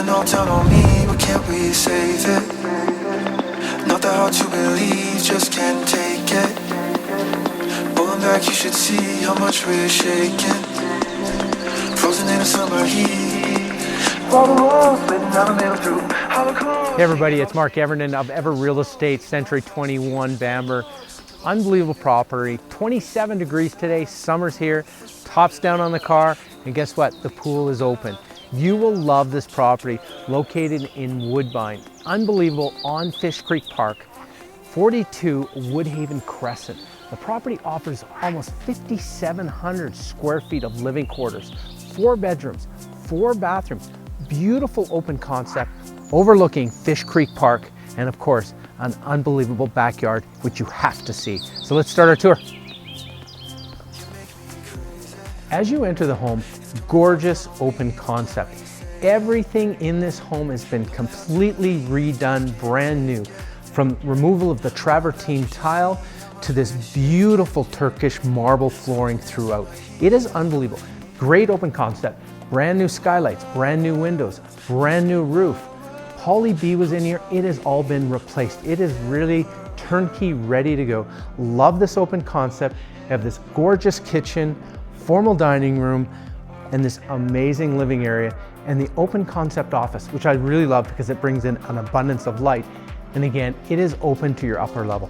going all down on me, but can't we save it? Not that hard to believe, just can't take it. Pulling back, you should see how much we're shaking. Frozen in the summer heat. All the walls sliding down the middle through. Hey everybody, it's Mark Evernden of Real Estate, Century 21 Bamber. Unbelievable property, 27 degrees today, summer's here, tops down on the car, and guess what? The pool is open. You will love this property, located in Woodbine. Unbelievable on Fish Creek Park, 42 Woodhaven Crescent. The property offers almost 5,700 square feet of living quarters, 4 bedrooms, 4 bathrooms, beautiful open concept, overlooking Fish Creek Park, and of course, an unbelievable backyard, which you have to see. So let's start our tour. As you enter the home, gorgeous open concept. Everything in this home has been completely redone, brand new. From removal of the travertine tile to this beautiful Turkish marble flooring throughout. It is unbelievable. Great open concept, brand new skylights, brand new windows, brand new roof. Poly B was in here, it has all been replaced. It is really turnkey, ready to go. Love this open concept. You have this gorgeous kitchen, formal dining room, and this amazing living area, and the open concept office, which I really love because it brings in an abundance of light. And again, it is open to your upper level.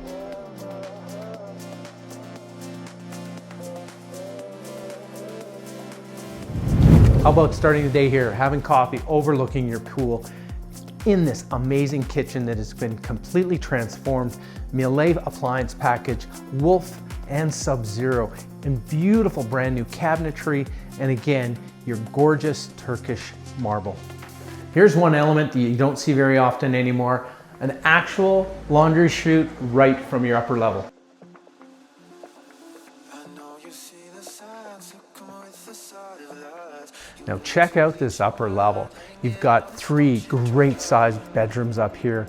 How about starting the day here, having coffee, overlooking your pool, in this amazing kitchen that has been completely transformed, Miele appliance package, Wolf and Subzero, and beautiful brand new cabinetry, and again, your gorgeous Turkish marble. Here's one element that you don't see very often anymore, an actual laundry chute right from your upper level. Now check out this upper level. You've got 3 great sized bedrooms up here.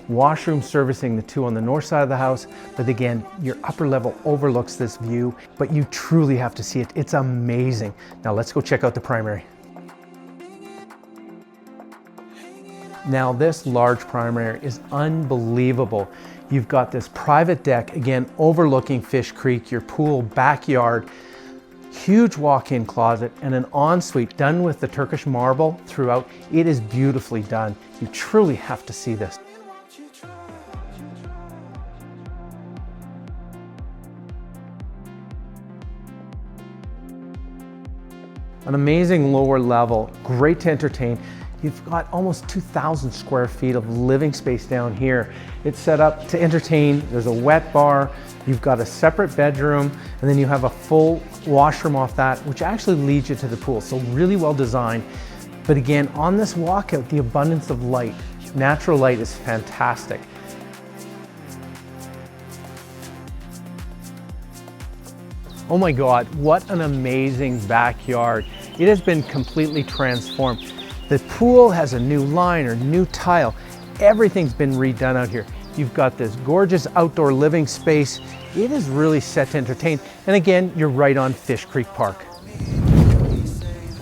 Washroom servicing the 2 on the north side of the house. But again, your upper level overlooks this view, but you truly have to see it. It's amazing. Now let's go check out the primary. Now this large primary is unbelievable. You've got this private deck, again, overlooking Fish Creek, your pool, backyard, huge walk-in closet, and an ensuite done with the Turkish marble throughout. It is beautifully done. You truly have to see this. An amazing lower level, great to entertain. You've got almost 2,000 square feet of living space down here. It's set up to entertain. There's a wet bar. You've got a separate bedroom, and then you have a full washroom off that, which actually leads you to the pool. So really well designed. But again, on this walkout, the abundance of light, natural light is fantastic. Oh my God, what an amazing backyard. It has been completely transformed. The pool has a new liner, new tile. Everything's been redone out here. You've got this gorgeous outdoor living space. It is really set to entertain. And again, you're right on Fish Creek Park.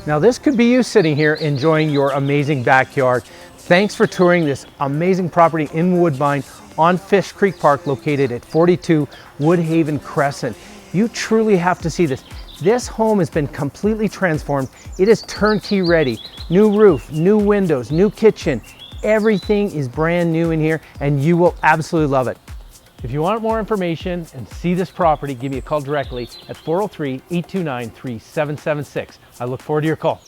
Now this could be you sitting here enjoying your amazing backyard. Thanks for touring this amazing property in Woodbine on Fish Creek Park, located at 42 Woodhaven Crescent. You truly have to see this. This home has been completely transformed. It is turnkey ready. New roof, new windows, new kitchen. Everything is brand new in here, and you will absolutely love it. If you want more information and see this property, give me a call directly at 403-829-3776. I look forward to your call.